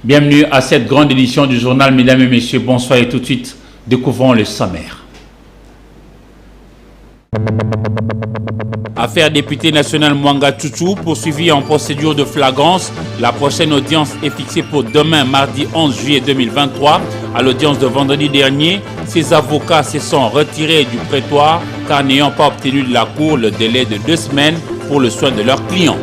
Bienvenue à cette grande édition du journal. Mesdames et messieurs, bonsoir et tout de suite, découvrons le sommaire. Affaire député national Mwanga Chouchou poursuivie en procédure de flagrance. La prochaine audience est fixée pour demain, mardi 11 juillet 2023. À l'audience de vendredi dernier, ses avocats se sont retirés du prétoire car n'ayant pas obtenu de la cour le délai de 2 semaines pour le soin de leurs clients.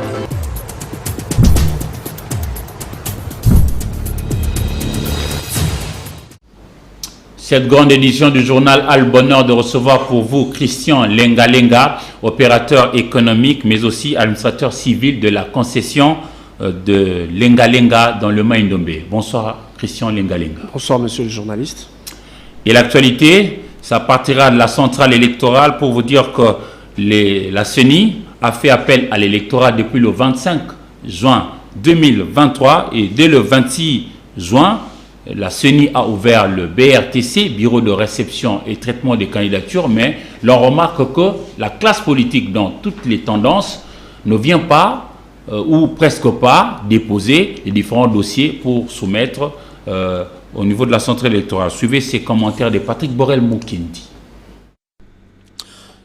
Cette grande édition du journal a le bonheur de recevoir pour vous Christian Lenga Lenga, opérateur économique mais aussi administrateur civil de la concession de Lenga Lenga dans le Maïndombe. Bonsoir Christian Lenga Lenga. Bonsoir monsieur le journaliste. Et l'actualité, ça partira de la centrale électorale pour vous dire que la CENI a fait appel à l'électorat depuis le 25 juin 2023 et dès le 26 juin, la CENI a ouvert le BRTC, Bureau de réception et traitement des candidatures, mais l'on remarque que la classe politique dans toutes les tendances ne vient pas ou presque pas déposer les différents dossiers pour soumettre au niveau de la centrale électorale. Suivez ces commentaires de Patrick Borel-Moukendi.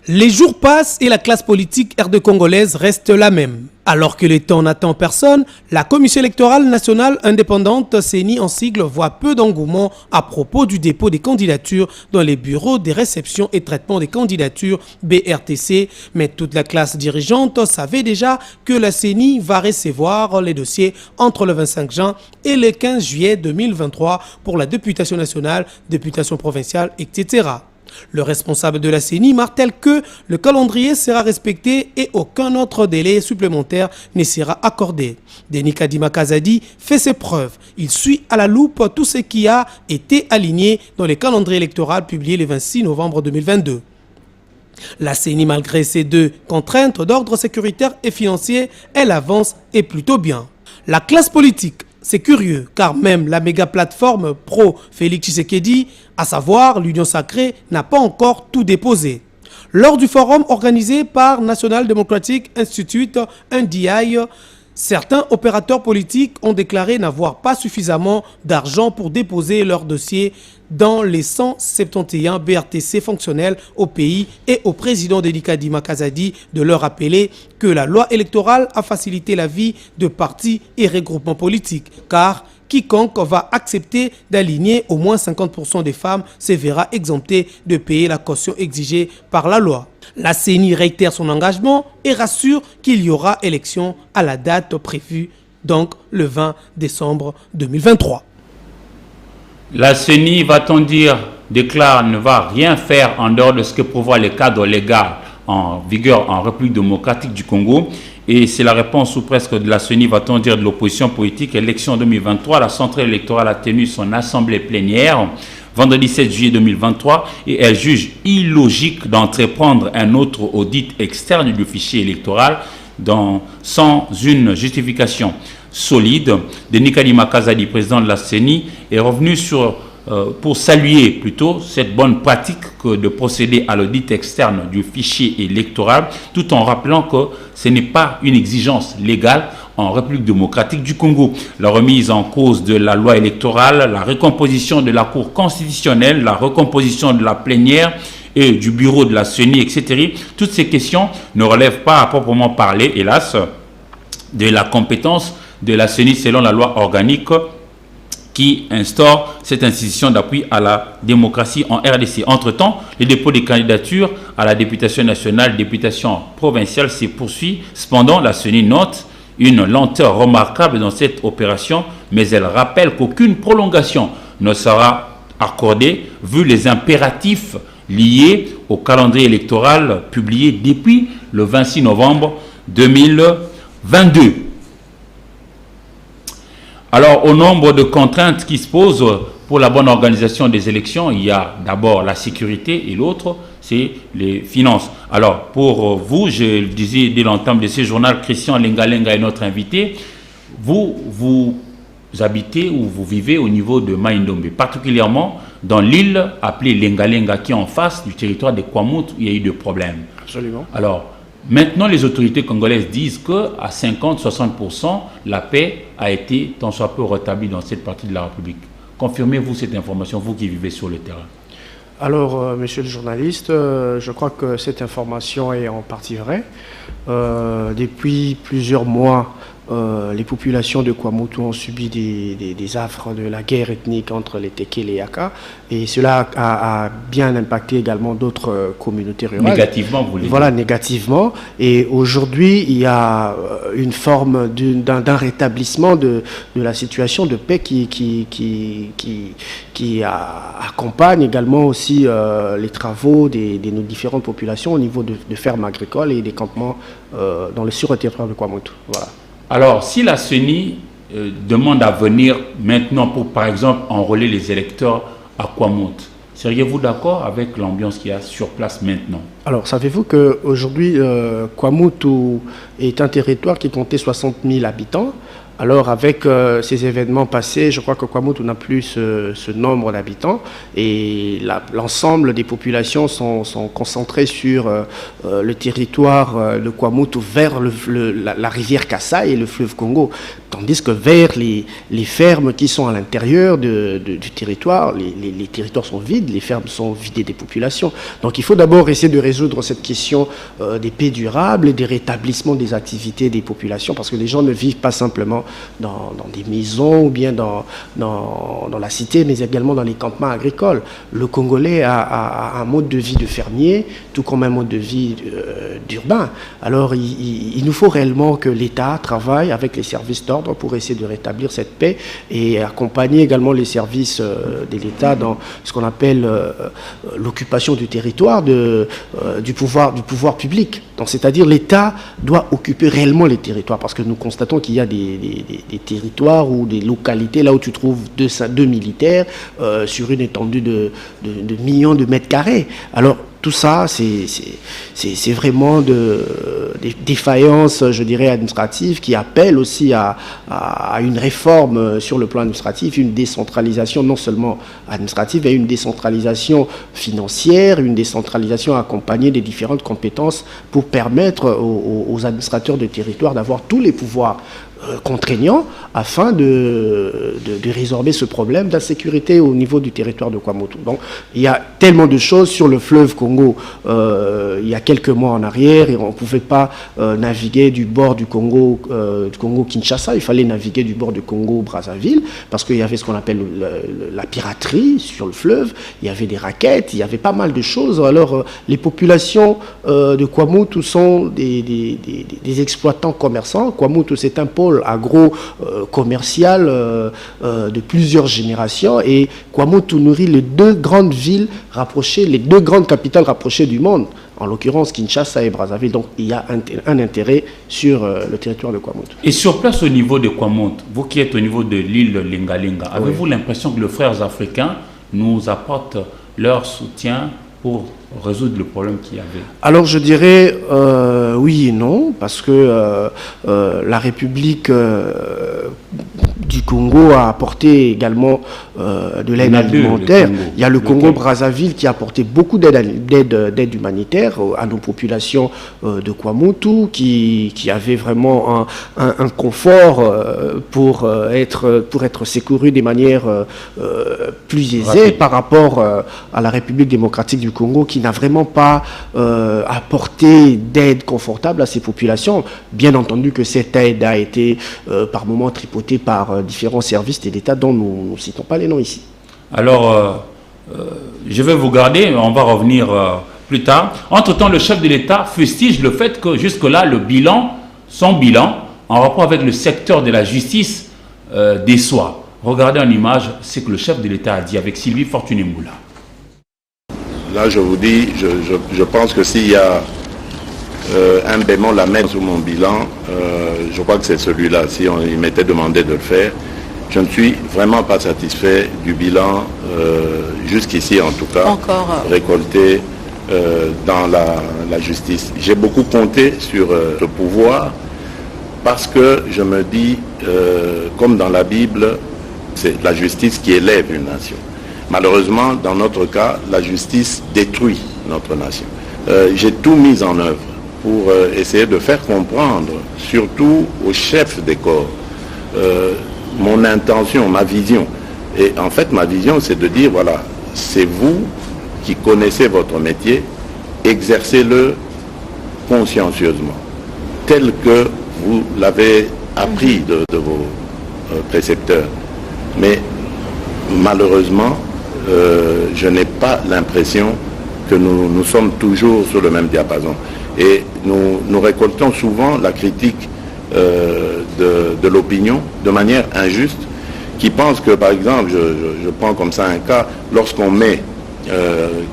Les jours passent et la classe politique RD congolaise reste la même. Alors que l'État n'attend personne, la Commission électorale nationale indépendante CENI en sigle voit peu d'engouement à propos du dépôt des candidatures dans les bureaux des réceptions et traitement des candidatures BRTC. Mais toute la classe dirigeante savait déjà que la CENI va recevoir les dossiers entre le 25 juin et le 15 juillet 2023 pour la députation nationale, députation provinciale, etc. Le responsable de la CENI martèle que le calendrier sera respecté et aucun autre délai supplémentaire ne sera accordé. Denis Kadima Kazadi fait ses preuves. Il suit à la loupe tout ce qui a été aligné dans le calendrier électoral publié le 26 novembre 2022. La CENI, malgré ces deux contraintes d'ordre sécuritaire et financier, elle avance et plutôt bien. La classe politique, c'est curieux, car même la méga plateforme pro-Félix Tshisekedi, à savoir l'Union Sacrée, n'a pas encore tout déposé. Lors du forum organisé par National Democratic Institute, NDI, certains opérateurs politiques ont déclaré n'avoir pas suffisamment d'argent pour déposer leur dossier dans les 171 BRTC fonctionnels au pays et au président Denis Kadima Kazadi de leur rappeler que la loi électorale a facilité la vie de partis et regroupements politiques, car quiconque va accepter d'aligner au moins 50% des femmes se verra exempté de payer la caution exigée par la loi. La CENI réitère son engagement et rassure qu'il y aura élection à la date prévue, donc le 20 décembre 2023. La CENI, va-t-on dire, déclare ne va rien faire en dehors de ce que prévoit le cadre légal en vigueur en République démocratique du Congo. Et c'est la réponse ou presque de la CENI, va-t-on dire, de l'opposition politique. Élection 2023, la centrale électorale a tenu son assemblée plénière vendredi 7 juillet 2023 et elle juge illogique d'entreprendre un autre audit externe du fichier électoral sans une justification solide. Denis Kadima Kazadi, président de la CENI, est revenu pour saluer plutôt cette bonne pratique que de procéder à l'audit externe du fichier électoral, tout en rappelant que ce n'est pas une exigence légale en République démocratique du Congo. La remise en cause de la loi électorale, la recomposition de la Cour constitutionnelle, la recomposition de la plénière et du bureau de la CENI, etc. Toutes ces questions ne relèvent pas à proprement parler, hélas, de la compétence de la CENI selon la loi organique qui instaure cette institution d'appui à la démocratie en RDC. Entre-temps, le dépôt des candidatures à la députation nationale, députation provinciale se poursuit. Cependant, la CENI note une lenteur remarquable dans cette opération, mais elle rappelle qu'aucune prolongation ne sera accordée vu les impératifs liés au calendrier électoral publié depuis le 26 novembre 2022. Alors, au nombre de contraintes qui se posent pour la bonne organisation des élections, il y a d'abord la sécurité et l'autre, c'est les finances. Alors, pour vous, je le disais dès l'entame de ce journal, Christian Lenga Lenga est notre invité. Vous habitez ou vous vivez au niveau de Maïndombe, particulièrement dans l'île appelée Lenga Lenga, qui est en face du territoire de Kwamouth où il y a eu des problèmes. Absolument. Alors, Maintenant, les autorités congolaises disent qu'à 50-60%, la paix a été tant soit peu rétablie dans cette partie de la République. Confirmez-vous cette information, vous qui vivez sur le terrain? Alors, monsieur le journaliste, je crois que cette information est en partie vraie. Depuis plusieurs mois, les populations de Kwamoutou ont subi des affres de la guerre ethnique entre les Téké et les Yaka, et cela a bien impacté également d'autres communautés rurales. Négativement, vous voulez dire? Voilà, négativement. Et aujourd'hui, il y a une forme d'un rétablissement de la situation de paix qui accompagne également aussi les travaux de nos différentes populations au niveau de fermes agricoles et des campements dans le sur-territoire de Kwamoutou. Voilà. Alors, si la CENI demande à venir maintenant pour, par exemple, enrôler les électeurs à Kwamout, seriez-vous d'accord avec l'ambiance qu'il y a sur place maintenant? Alors, savez-vous qu'aujourd'hui, Kwamout est un territoire qui comptait 60 000 habitants. Alors, avec ces événements passés, je crois que Kwamout n'a plus ce nombre d'habitants, et l'ensemble des populations sont concentrées sur le territoire de Kwamout vers la rivière Kassai et le fleuve Congo, tandis que vers les fermes qui sont à l'intérieur du territoire, les territoires sont vides, les fermes sont vidées des populations. Donc, il faut d'abord essayer de résoudre cette question des paix durables et des rétablissements des activités des populations, parce que les gens ne vivent pas simplement dans des maisons ou bien dans la cité, mais également dans les campements agricoles. Le Congolais a un mode de vie de fermier, tout comme un mode de vie d'urbain. Alors, il nous faut réellement que l'État travaille avec les services d'ordre pour essayer de rétablir cette paix et accompagner également les services de l'État dans ce qu'on appelle l'occupation du territoire du pouvoir public. Donc, c'est-à-dire l'État doit occuper réellement les territoires, parce que nous constatons qu'il y a des territoires ou des localités là où tu trouves deux militaires sur une étendue de millions de mètres carrés. Alors, tout ça, c'est vraiment des défaillances, je dirais, administratives, qui appellent aussi à une réforme sur le plan administratif, une décentralisation non seulement administrative, mais une décentralisation financière, une décentralisation accompagnée des différentes compétences pour permettre aux administrateurs de territoire d'avoir tous les pouvoirs contraignants afin de résorber ce problème d'insécurité au niveau du territoire de Kwamoutou. Donc, il y a tellement de choses sur le fleuve Congo. Il y a quelques mois en arrière, et on ne pouvait pas naviguer du bord du Congo Kinshasa, il fallait naviguer du bord du Congo Brazzaville, parce qu'il y avait ce qu'on appelle la piraterie sur le fleuve, il y avait des raquettes, il y avait pas mal de choses. Alors, les populations de Kwamoutou sont des exploitants commerçants. Kwamoutou, c'est un pôle agro-commercial de plusieurs générations, et Kwamoutou nourrit les deux grandes villes rapprochées, les deux grandes capitales rapprochées du monde, en l'occurrence Kinshasa et Brazzaville. Donc il y a un intérêt sur le territoire de Kwamoutou. Et sur place au niveau de Kwamout, vous qui êtes au niveau de l'île Lenga-Lenga, avez-vous l'impression que les frères africains nous apportent leur soutien pour résoudre le problème qu'il y avait? Alors je dirais oui et non, parce que la République du Congo a apporté également de l'aide alimentaire. Il y a le Congo-Brazzaville qui a apporté beaucoup d'aide humanitaire à nos populations de Kwamoutou, qui avaient vraiment un confort pour être secourus de manière plus aisée par rapport à la République démocratique du Congo, qui n'a vraiment pas apporté d'aide confortable à ces populations. Bien entendu que cette aide a été par moments tripotée par différents services de l'État dont nous ne citons pas les noms ici. Alors, je vais vous garder, on va revenir plus tard. Entre-temps, le chef de l'État fustige le fait que jusque-là, son bilan, en rapport avec le secteur de la justice, déçoit. Regardez en image ce que le chef de l'État a dit avec Sylvie Fortuné-Moula. Là, je vous dis, je pense que s'il y a un bémol à mettre sur mon bilan, je crois que c'est celui-là. Si il m'était demandé de le faire, je ne suis vraiment pas satisfait du bilan, jusqu'ici en tout cas, récolté dans la justice. J'ai beaucoup compté sur le pouvoir, parce que je me dis, comme dans la Bible, c'est la justice qui élève une nation. Malheureusement, dans notre cas, la justice détruit notre nation. J'ai tout mis en œuvre pour essayer de faire comprendre, surtout aux chefs des corps, mon intention, ma vision. Et en fait, ma vision, c'est de dire, voilà, c'est vous qui connaissez votre métier, exercez-le consciencieusement, tel que vous l'avez appris de vos précepteurs. Mais malheureusement, je n'ai pas l'impression que nous sommes toujours sur le même diapason. Et nous récoltons souvent la critique de l'opinion de manière injuste, qui pense que, par exemple, je prends comme ça un cas, lorsqu'on met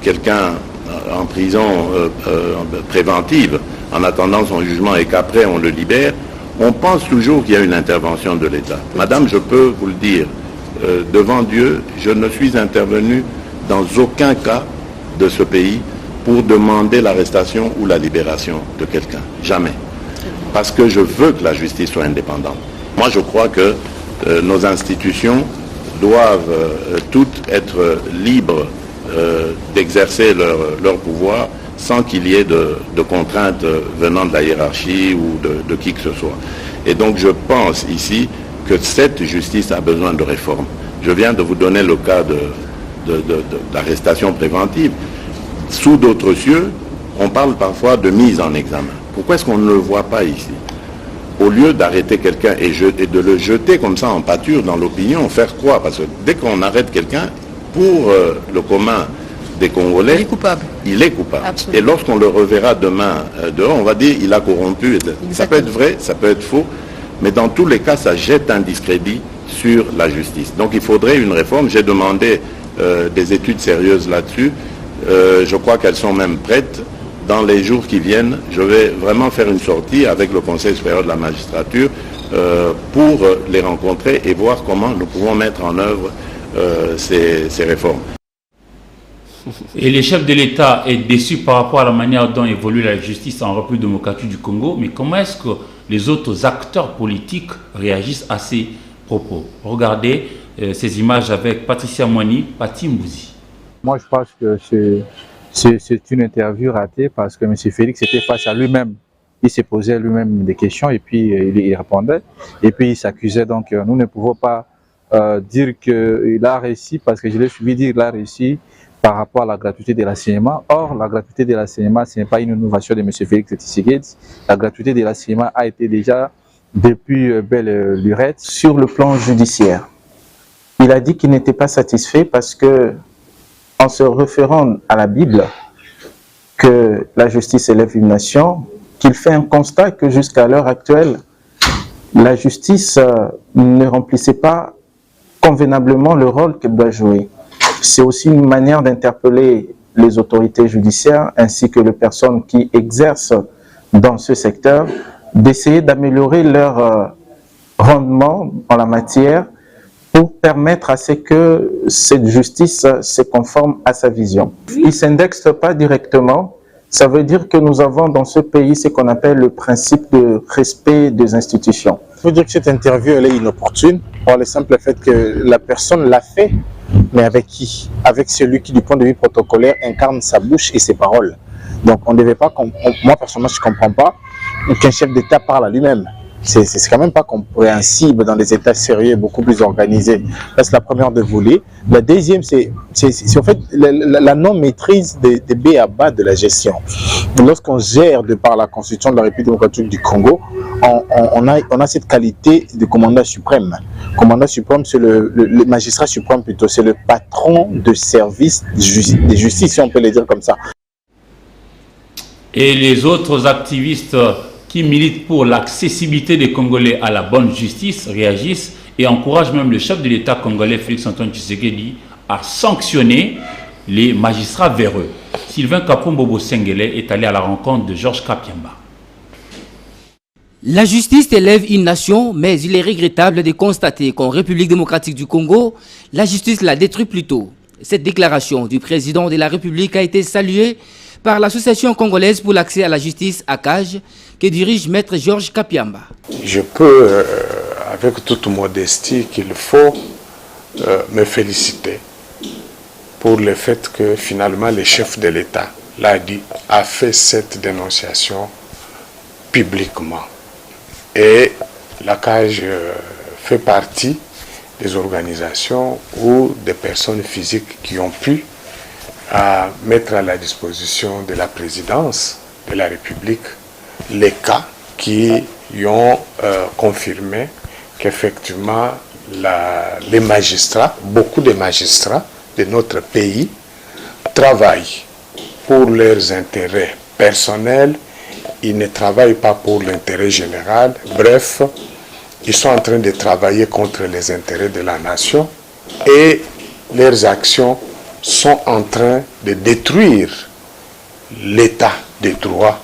quelqu'un en prison préventive en attendant son jugement et qu'après on le libère, on pense toujours qu'il y a une intervention de l'État. Madame, je peux vous le dire, devant Dieu, je ne suis intervenu dans aucun cas de ce pays pour demander l'arrestation ou la libération de quelqu'un. Jamais. Parce que je veux que la justice soit indépendante. Moi, je crois que nos institutions doivent toutes être libres d'exercer leur pouvoir sans qu'il y ait de contraintes venant de la hiérarchie ou de qui que ce soit. Et donc je pense ici que cette justice a besoin de réforme. Je viens de vous donner le cas de l'arrestation préventive. Sous d'autres cieux, on parle parfois de mise en examen. Pourquoi est-ce qu'on ne le voit pas ici? Au lieu d'arrêter quelqu'un et de le jeter comme ça en pâture dans l'opinion, faire quoi? Parce que dès qu'on arrête quelqu'un, pour le commun des Congolais, il est coupable. Absolument. Et lorsqu'on le reverra demain dehors, on va dire il a corrompu. Ça peut être vrai, ça peut être faux, mais dans tous les cas, ça jette un discrédit sur la justice. Donc il faudrait une réforme. J'ai demandé des études sérieuses là-dessus. Je crois qu'elles sont même prêtes. Dans les jours qui viennent, je vais vraiment faire une sortie avec le Conseil supérieur de la magistrature pour les rencontrer et voir comment nous pouvons mettre en œuvre ces réformes. Et le chef de l'État est déçu par rapport à la manière dont évolue la justice en République démocratique du Congo. Mais comment est-ce que les autres acteurs politiques réagissent à ces propos? Regardez ces images avec Patricia Moini, Pati Mbouzi. Moi, je pense que c'est une interview ratée parce que M. Félix était face à lui-même. Il se posait lui-même des questions et puis il répondait. Et puis il s'accusait. Donc nous ne pouvons pas dire qu'il a réussi parce que je l'ai suivi dire qu'il a réussi par rapport à la gratuité de l'enseignement. Or, la gratuité de l'enseignement, ce n'est pas une innovation de M. Félix Tshisekedi. La gratuité de l'enseignement a été déjà depuis belle lurette. Sur le plan judiciaire, il a dit qu'il n'était pas satisfait parce que, en se référant à la Bible, que la justice élève une nation, qu'il fait un constat que jusqu'à l'heure actuelle, la justice ne remplissait pas convenablement le rôle qu'elle doit jouer. C'est aussi une manière d'interpeller les autorités judiciaires ainsi que les personnes qui exercent dans ce secteur, d'essayer d'améliorer leur rendement en la matière pour permettre à ce que cette justice se conforme à sa vision. Il ne s'indexe pas directement. Ça veut dire que nous avons dans ce pays ce qu'on appelle le principe de respect des institutions. Il faut dire que cette interview elle est inopportune par le simple fait que la personne l'a fait, mais avec qui? Avec celui qui, du point de vue protocolaire, incarne sa bouche et ses paroles. Donc on ne devait pas, moi personnellement je ne comprends pas qu'un chef d'État parle à lui-même. C'est quand même pas compréhensible dans des États sérieux beaucoup plus organisés. Ça, c'est la première de voler. La deuxième, c'est en fait la non-maîtrise des B à bas de la gestion. Lorsqu'on gère de par la Constitution de la République démocratique du Congo, on a cette qualité de commandant suprême. Commandant suprême, c'est le magistrat suprême plutôt, c'est le patron de service de justice, si on peut le dire comme ça. Et les autres activistes qui militent pour l'accessibilité des Congolais à la bonne justice réagissent et encouragent même le chef de l'État congolais Félix-Antoine Tshisekedi à sanctionner les magistrats véreux. Sylvain Kapombobo Sengele est allé à la rencontre de Georges Kapiamba. La justice élève une nation, mais il est regrettable de constater qu'en République démocratique du Congo, la justice la détruit plutôt. Cette déclaration du président de la République a été saluée par l'Association congolaise pour l'accès à la justice, ACAJ, que dirige Maître Georges Kapiamba. Je peux, avec toute modestie qu'il faut, me féliciter pour le fait que finalement le chef de l'État l'a dit, a fait cette dénonciation publiquement. Et la CAJ fait partie des organisations ou des personnes physiques qui ont pu mettre à la disposition de la présidence de la République les cas qui ont confirmé qu'effectivement les magistrats, beaucoup de magistrats de notre pays travaillent pour leurs intérêts personnels, ils ne travaillent pas pour l'intérêt général. Bref, ils sont en train de travailler contre les intérêts de la nation et leurs actions sont en train de détruire l'état des droits,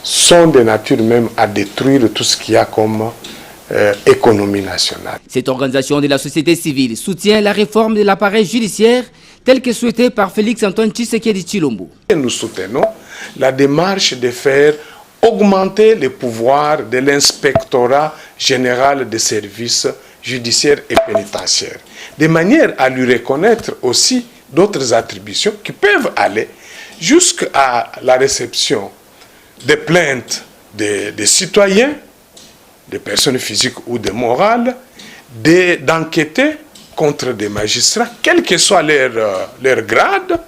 sont de nature même à détruire tout ce qu'il y a comme économie nationale. Cette organisation de la société civile soutient la réforme de l'appareil judiciaire telle que souhaitée par Félix-Antoine Tshisekedi Tshilombo. Nous soutenons la démarche de faire augmenter les pouvoirs de l'inspectorat général des services judiciaires et pénitentiaires, de manière à lui reconnaître aussi d'autres attributions qui peuvent aller jusqu'à la réception des plaintes des citoyens, des personnes physiques ou des morales, d'enquêter contre des magistrats, quel que soit leur grade,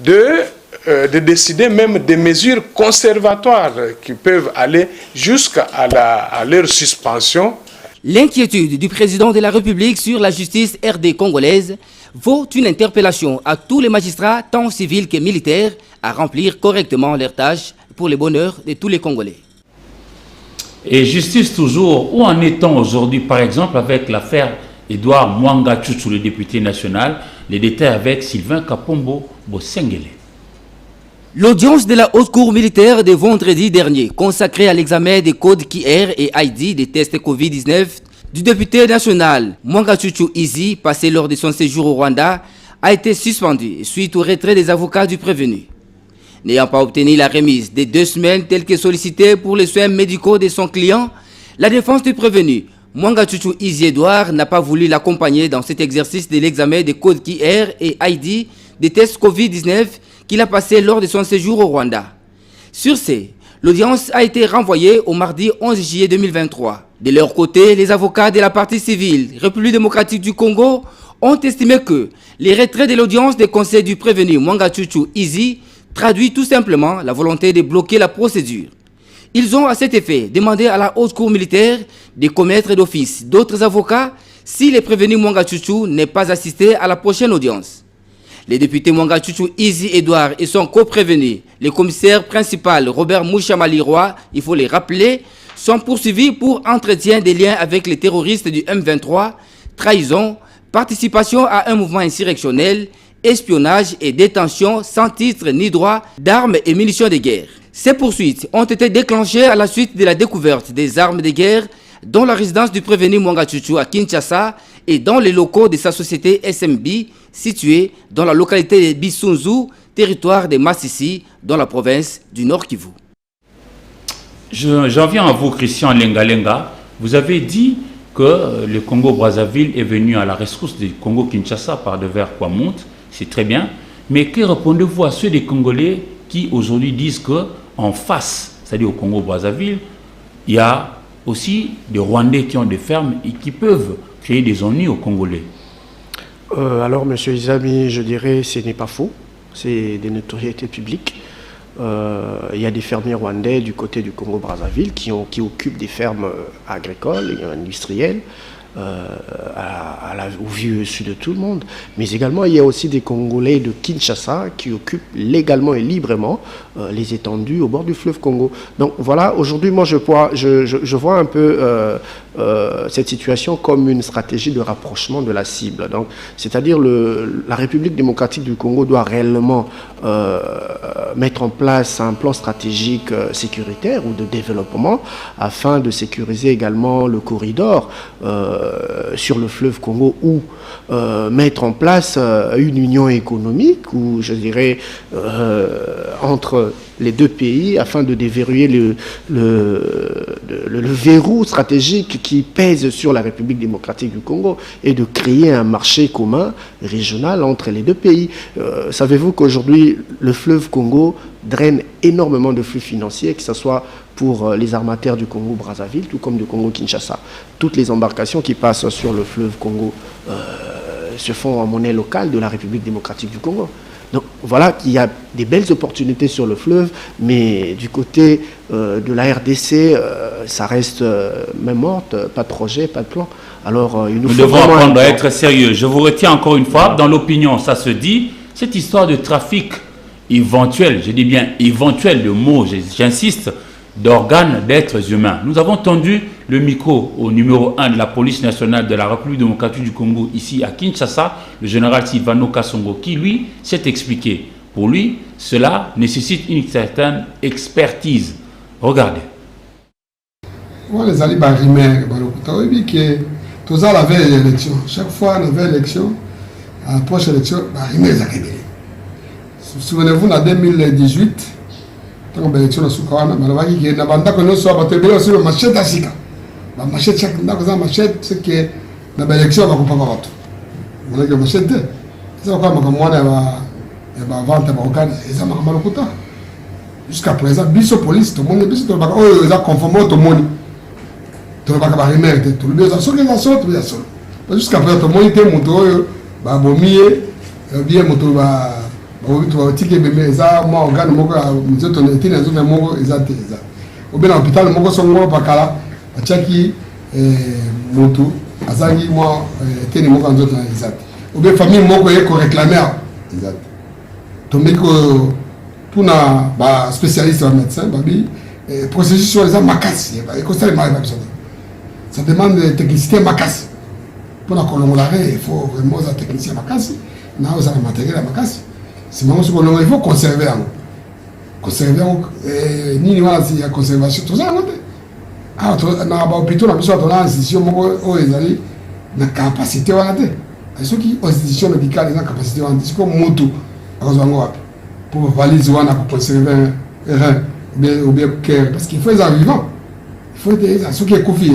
de décider même des mesures conservatoires qui peuvent aller jusqu'à leur suspension. L'inquiétude du président de la République sur la justice RD congolaise vaut une interpellation à tous les magistrats, tant civils que militaires, à remplir correctement leurs tâches pour le bonheur de tous les Congolais. Et justice toujours, où en est-on aujourd'hui, par exemple, avec l'affaire Edouard Mwanga Tchouchou, le député national, les détails avec Sylvain Kapombo Bosengele. L'audience de la Haute Cour militaire de vendredi dernier, consacrée à l'examen des codes QR et ID des tests Covid-19 du député national Mwanga Tchouchou Izi, passé lors de son séjour au Rwanda, a été suspendue suite au retrait des avocats du prévenu. N'ayant pas obtenu la remise des 2 semaines telles que sollicitées pour les soins médicaux de son client, la défense du prévenu, Mwanga Tchouchou Izi Edouard, n'a pas voulu l'accompagner dans cet exercice de l'examen des codes QR et ID des tests Covid-19 qu'il a passé lors de son séjour au Rwanda. Sur ce, l'audience a été renvoyée au mardi 11 juillet 2023. De leur côté, les avocats de la partie civile, République démocratique du Congo, ont estimé que les retraits de l'audience des conseils du prévenu Mwanga Tchouchou Izi traduit tout simplement la volonté de bloquer la procédure. Ils ont à cet effet demandé à la Haute Cour militaire de commettre d'office d'autres avocats si le prévenu Mwanga Tchouchou n'est pas assisté à la prochaine audience. Les députés Mwanga Tchouchou Izi Edouard et son co-prévenu, le commissaire principal Robert Mouchamali-Roy, il faut les rappeler, sont poursuivis pour entretien des liens avec les terroristes du M23, trahison, participation à un mouvement insurrectionnel, espionnage et détention sans titre ni droit d'armes et munitions de guerre. Ces poursuites ont été déclenchées à la suite de la découverte des armes de guerre dans la résidence du prévenu Mwanga Tchouchou à Kinshasa et dans les locaux de sa société SMB située dans la localité de Bisunzu, territoire de Massissi, dans la province du Nord Kivu. J'en viens à vous, Christian Lenga. Vous avez dit que le Congo-Brazzaville est venu à la rescousse du Congo-Kinshasa par devers Kwamouth. C'est très bien. Mais que répondez-vous à ceux des Congolais qui aujourd'hui disent qu'en face, c'est-à-dire au Congo-Brazzaville, il y a aussi des Rwandais qui ont des fermes et qui peuvent créer des ennuis aux Congolais? Alors, M. Izami, je dirais ce n'est pas faux. C'est des notoriétés publiques. Il y a des fermiers rwandais du côté du Congo-Brazzaville qui occupent des fermes agricoles et industrielles au vu au-dessus de tout le monde. Mais également, il y a aussi des Congolais de Kinshasa qui occupent légalement et librement les étendues au bord du fleuve Congo. Donc voilà, aujourd'hui, moi, je vois un peu cette situation comme une stratégie de rapprochement de la cible. Donc, c'est-à-dire la République démocratique du Congo doit réellement mettre en place un plan stratégique sécuritaire ou de développement afin de sécuriser également le corridor sur le fleuve Congo ou mettre en place une union économique ou je dirais entre les deux pays afin de déverrouiller le verrou stratégique qui pèse sur la République démocratique du Congo et de créer un marché commun régional entre les deux pays. Savez-vous qu'aujourd'hui le fleuve Congo draine énormément de flux financiers, que ce soit pour les armateurs du Congo-Brazzaville, tout comme du Congo-Kinshasa. Toutes les embarcations qui passent sur le fleuve Congo se font en monnaie locale de la République démocratique du Congo. Donc voilà qu'il y a des belles opportunités sur le fleuve, mais du côté de la RDC, ça reste main morte, pas de projet, pas de plan. Alors nous devons apprendre à être sérieux. Je vous retiens encore une fois, dans l'opinion, ça se dit, cette histoire de trafic éventuel, je dis bien éventuel de mots, j'insiste, d'organes d'êtres humains. Nous avons tendu le micro au numéro 1 de la police nationale de la République démocratique du Congo, ici à Kinshasa, le général Sylvano Kasongo, qui lui s'est expliqué. Pour lui, cela nécessite une certaine expertise. Regardez. Les alibis rimaient, oui, que tous la veille élection. Chaque fois, la veille élection, à la prochaine élection, rimaient les alibis. Souvenez-vous, en 2018, quand on a élection à Soukawana, on a dit que la bande que nous sommes battus sur le machette à Sika. La machette, chaque machette, c'est que la élection va pas voir tout. On a dit que la machette, c'est pourquoi moi, on va vendre au Canada, et ça m'a mal au côté. Jusqu'à présent, biso police, tout le monde est biso, tout le monde est conformé, tout le monde. Tout le monde est mérité, tout le monde est sorti, tout le monde est sorti. Jusqu'à présent, tout le monde était monté, bomier, bien monté, tu vas tirer bébé, ça, moi, organe, moi, nous autres, on était dans un moment, exact. Au bien, l'hôpital, moi, son mot, pas là, Tchaki, moto, Azangi, moi, était dans un autre, exact. Au bien, famille, moi, qu'on réclamait, exact. Tombé que, pour un spécialiste, un médecin, le processus sur les armes macasse, ça demande de technicité macasse. Pour la colombolare, il faut vraiment un technicien macasse, il y a un matériel macasse. C'est vraiment ce qu'on il faut conserver. Conserver, ni il y a conservation, tout ça. Ah, plutôt la mission de l'institution, la capacité à regarder. Ceux qui ont l'institution médicale, ils ont la capacité à regarder. C'est comme moto, pour valiser, pour conserver un rein, ou bien cœur. Parce qu'il faut les vivants. Il faut ceux qui sont confiés.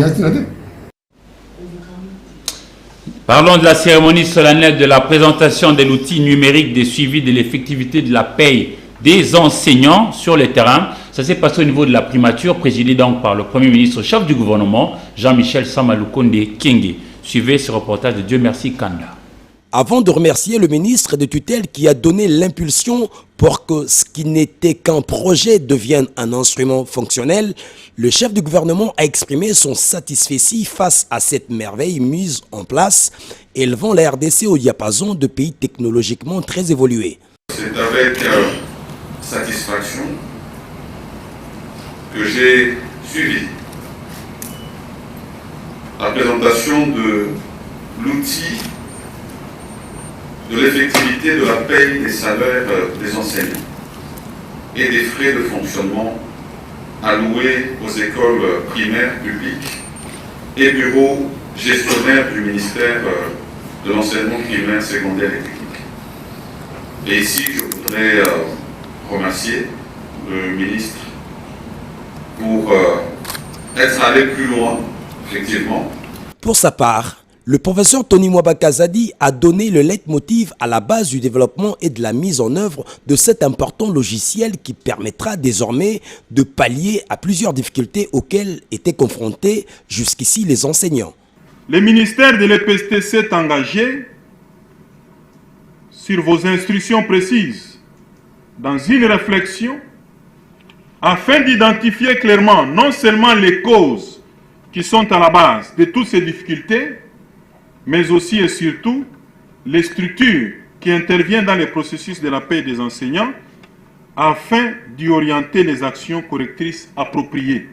Parlons de la cérémonie solennelle de la présentation de l'outil numérique de suivi de l'effectivité de la paye des enseignants sur le terrain. Ça s'est passé au niveau de la primature, présidée donc par le Premier ministre chef du gouvernement, Jean-Michel Samalukonde Kyenge. Suivez ce reportage de Dieu merci Kanda. Avant de remercier le ministre de tutelle qui a donné l'impulsion pour que ce qui n'était qu'un projet devienne un instrument fonctionnel, le chef du gouvernement a exprimé son satisfait face à cette merveille mise en place, élevant la RDC au diapason de pays technologiquement très évolués. C'est avec satisfaction que j'ai suivi la présentation de l'outil de l'effectivité de la paye des salaires des enseignants et des frais de fonctionnement alloués aux écoles primaires publiques et bureaux gestionnaires du ministère de l'enseignement primaire, secondaire et technique. Et ici, je voudrais remercier le ministre pour être allé plus loin, effectivement. Pour sa part, le professeur Tony Mwabakazadi a donné le leitmotiv à la base du développement et de la mise en œuvre de cet important logiciel qui permettra désormais de pallier à plusieurs difficultés auxquelles étaient confrontés jusqu'ici les enseignants. Le ministère de l'EPST s'est engagé sur vos instructions précises dans une réflexion afin d'identifier clairement non seulement les causes qui sont à la base de toutes ces difficultés, mais aussi et surtout les structures qui interviennent dans le processus de la paie des enseignants afin d'y orienter les actions correctrices appropriées.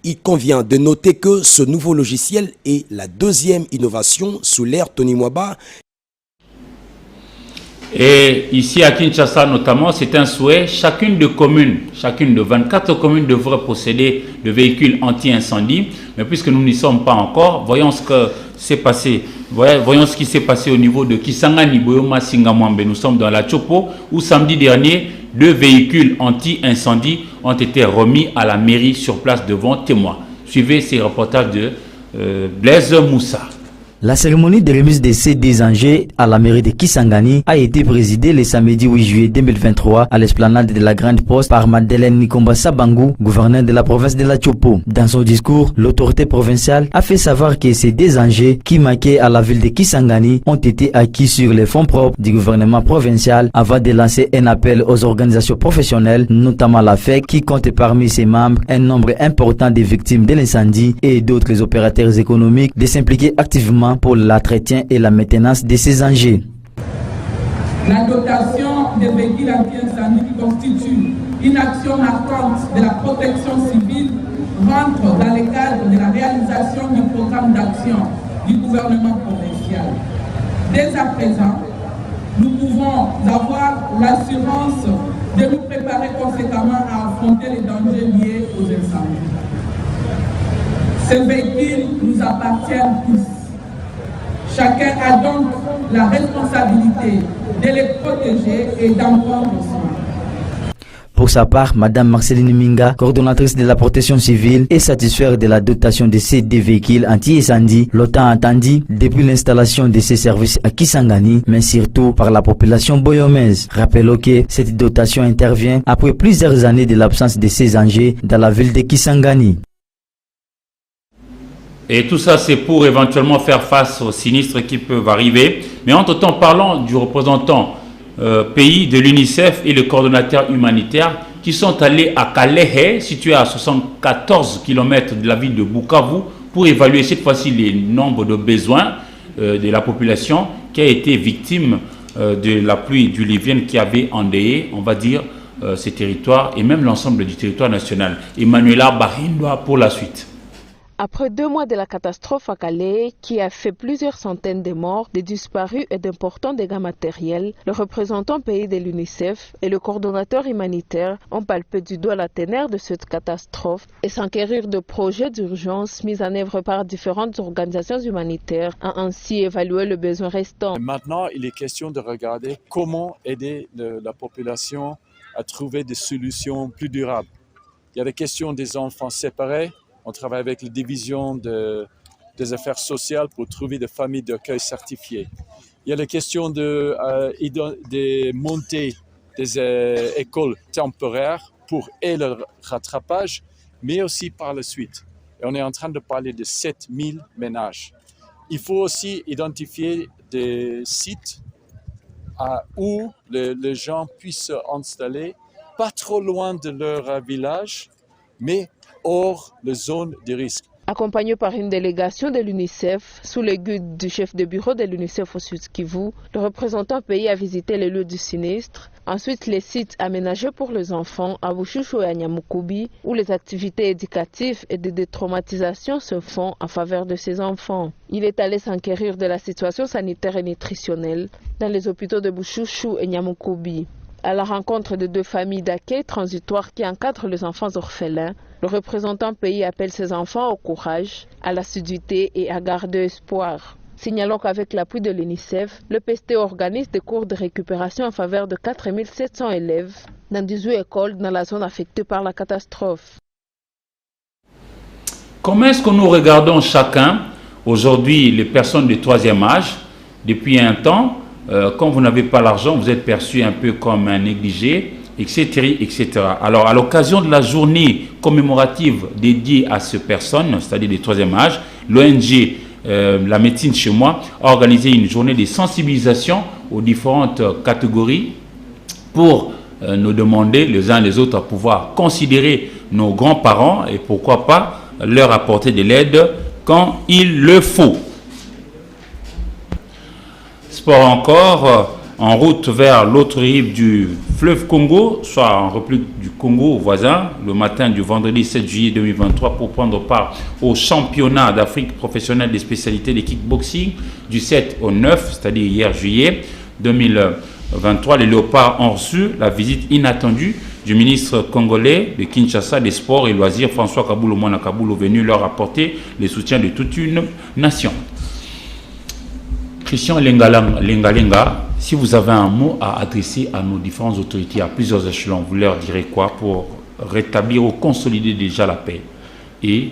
Il convient de noter que ce nouveau logiciel est la deuxième innovation sous l'ère Tony Mwaba. Et ici à Kinshasa notamment, c'est un souhait. Chacune de 24 communes devrait posséder de véhicules anti-incendie. Mais puisque nous n'y sommes pas encore, voyons ce que s'est passé. Voyons ce qui s'est passé au niveau de Kisangani, Boyoma, Singamwambe. Nous sommes dans la Chopo où samedi dernier, 2 véhicules anti-incendie ont été remis à la mairie sur place devant témoins. Suivez ces reportages de Blaise Moussa. La cérémonie de remise de ces 10 enjeux à la mairie de Kisangani a été présidée le samedi 8 juillet 2023 à l'esplanade de la Grande Poste par Madeleine Nikomba Sabangu, gouverneur de la province de la Tchopo. Dans son discours, l'autorité provinciale a fait savoir que ces 2 enjeux qui manquaient à la ville de Kisangani ont été acquis sur les fonds propres du gouvernement provincial avant de lancer un appel aux organisations professionnelles, notamment la FEC, qui compte parmi ses membres un nombre important de victimes de l'incendie et d'autres opérateurs économiques de s'impliquer activement pour l'entretien et la maintenance de ces enjeux. La dotation des véhicules anti-incendie qui constitue une action marquante de la protection civile rentre dans le cadre de la réalisation du programme d'action du gouvernement provincial. Dès à présent, nous pouvons avoir l'assurance de nous préparer conséquemment à affronter les dangers liés aux incendies. Ces véhicules nous appartiennent tous. Chacun a donc la responsabilité de les protéger et d'en prendre soin. Pour sa part, Madame Marceline Minga, coordonnatrice de la protection civile, est satisfaite de la dotation de ces 2 véhicules anti-incendie, longtemps attendu depuis l'installation de ces services à Kisangani, mais surtout par la population boyomaise. Rappelons que cette dotation intervient après plusieurs années de l'absence de ces enjeux dans la ville de Kisangani. Et tout ça, c'est pour éventuellement faire face aux sinistres qui peuvent arriver. Mais entre-temps, parlons du représentant pays de l'UNICEF et le coordonnateur humanitaire qui sont allés à Kalehe, situé à 74 km de la ville de Bukavu, pour évaluer cette fois-ci les nombres de besoins de la population qui a été victime de la pluie diluvienne qui avait endeuillé, on va dire, ces territoires et même l'ensemble du territoire national. Emmanuela Bahindwa pour la suite. Après 2 mois de la catastrophe à Calais, qui a fait plusieurs centaines de morts, de disparus et d'importants dégâts matériels, le représentant pays de l'UNICEF et le coordonnateur humanitaire ont palpé du doigt la ténère de cette catastrophe et s'enquérir de projets d'urgence mis en œuvre par différentes organisations humanitaires, a ainsi évalué le besoin restant. Maintenant, il est question de regarder comment aider la population à trouver des solutions plus durables. Il y a la question des enfants séparés. On travaille avec les divisions des affaires sociales pour trouver des familles d'accueil certifiées. Il y a la question de monter des écoles temporaires pour le rattrapage, mais aussi par la suite. Et on est en train de parler de 7000 ménages. Il faut aussi identifier des sites où les gens puissent s'installer, pas trop loin de leur village, mais hors les zones de risque. Accompagné par une délégation de l'UNICEF, sous l'égide du chef de bureau de l'UNICEF au Sud Kivu, le représentant pays a visité les lieux du sinistre, ensuite les sites aménagés pour les enfants à Bushushu et à Nyamukubi, où les activités éducatives et de détraumatisation se font en faveur de ces enfants. Il est allé s'enquérir de la situation sanitaire et nutritionnelle dans les hôpitaux de Bushushu et Nyamukubi. À la rencontre de 2 familles d'accueil transitoires qui encadrent les enfants orphelins, le représentant pays appelle ses enfants au courage, à l'assiduité et à garder espoir. Signalons qu'avec l'appui de l'UNICEF, le PST organise des cours de récupération en faveur de 4700 élèves dans 18 écoles dans la zone affectée par la catastrophe. Comment est-ce que nous regardons chacun, aujourd'hui, les personnes de 3e âge, depuis un temps, quand vous n'avez pas l'argent, vous êtes perçu un peu comme un négligé, etc., etc. Alors, à l'occasion de la journée commémorative dédiée à ces personnes, c'est-à-dire des 3e âge, l'ONG La Médecine Chez Moi a organisé une journée de sensibilisation aux différentes catégories pour nous demander les uns les autres à pouvoir considérer nos grands-parents et pourquoi pas leur apporter de l'aide quand il le faut. Sport encore, en route vers l'autre rive du fleuve Congo, soit en République du Congo voisin, le matin du vendredi 7 juillet 2023 pour prendre part au championnat d'Afrique professionnel des spécialités de kickboxing du 7 au 9, c'est-à-dire hier juillet 2023. Les Léopards ont reçu la visite inattendue du ministre congolais de Kinshasa des Sports et Loisirs, François Kaboulou Mwana Kaboulou, venu leur apporter le soutien de toute une nation. Christian Lengalenga, si vous avez un mot à adresser à nos différentes autorités à plusieurs échelons, vous leur direz quoi pour rétablir ou consolider déjà la paix et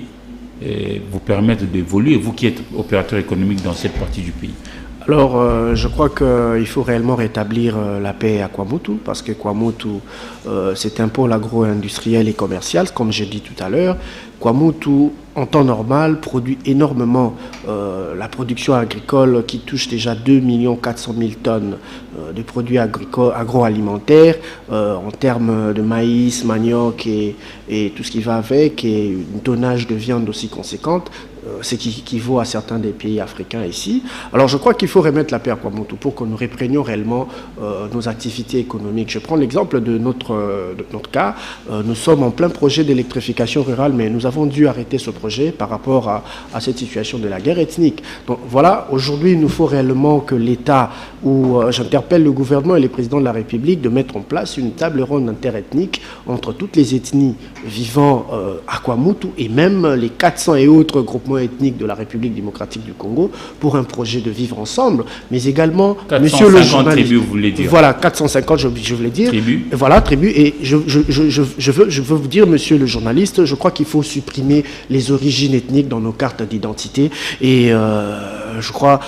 vous permettre d'évoluer, vous qui êtes opérateur économique dans cette partie du pays? Alors, je crois qu'il faut réellement rétablir la paix à Kwamotu, parce que Kwamotu, c'est un pôle agro-industriel et commercial, comme j'ai dit tout à l'heure. Kwamotu, en temps normal, produit énormément la production agricole qui touche déjà 2 400 000 tonnes de produits agroalimentaires en termes de maïs, manioc et tout ce qui va avec, et un tonnage de viande aussi conséquente. Ce qui équivaut à certains des pays africains ici. Alors je crois qu'il faut remettre la paix à Kwamotu pour que nous reprenions réellement nos activités économiques. Je prends l'exemple de notre cas. Nous sommes en plein projet d'électrification rurale, mais nous avons dû arrêter ce projet par rapport à cette situation de la guerre ethnique. Donc voilà, aujourd'hui il nous faut réellement que l'État, où j'interpelle le gouvernement et les présidents de la République, de mettre en place une table ronde interethnique entre toutes les ethnies vivant à Kwamotu et même les 400 et autres groupements ethniques de la République démocratique du Congo pour un projet de vivre ensemble, mais également, monsieur le journaliste, tribus, vous voulez dire. Voilà, 450, je voulais dire. Tribus. Voilà, tribus. Et je veux vous dire, monsieur le journaliste, je crois qu'il faut supprimer les origines ethniques dans nos cartes d'identité. Et je crois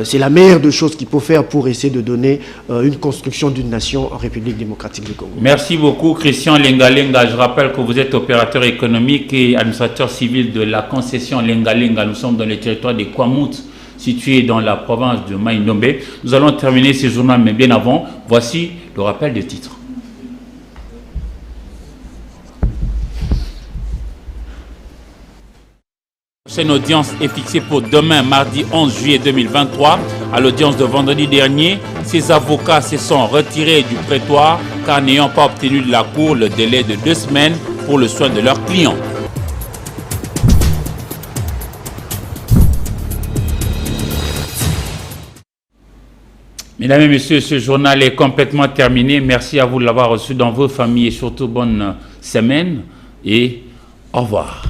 c'est la meilleure des choses qu'il faut faire pour essayer de donner une construction d'une nation en République démocratique du Congo. Merci beaucoup, Christian Lenga-Lenga. Je rappelle que vous êtes opérateur économique et administrateur civil de la concession Lenga-Lenga. Nous sommes dans le territoire de Kwamout, situé dans la province de Mai-Ndombe. Nous allons terminer ce journal, mais bien avant, voici le rappel des titres. Cette audience est fixée pour demain, mardi 11 juillet 2023. À l'audience de vendredi dernier, ces avocats se sont retirés du prétoire car n'ayant pas obtenu de la Cour le délai de 2 semaines pour le soin de leurs clients. Mesdames et messieurs, ce journal est complètement terminé. Merci à vous de l'avoir reçu dans vos familles et surtout bonne semaine et au revoir.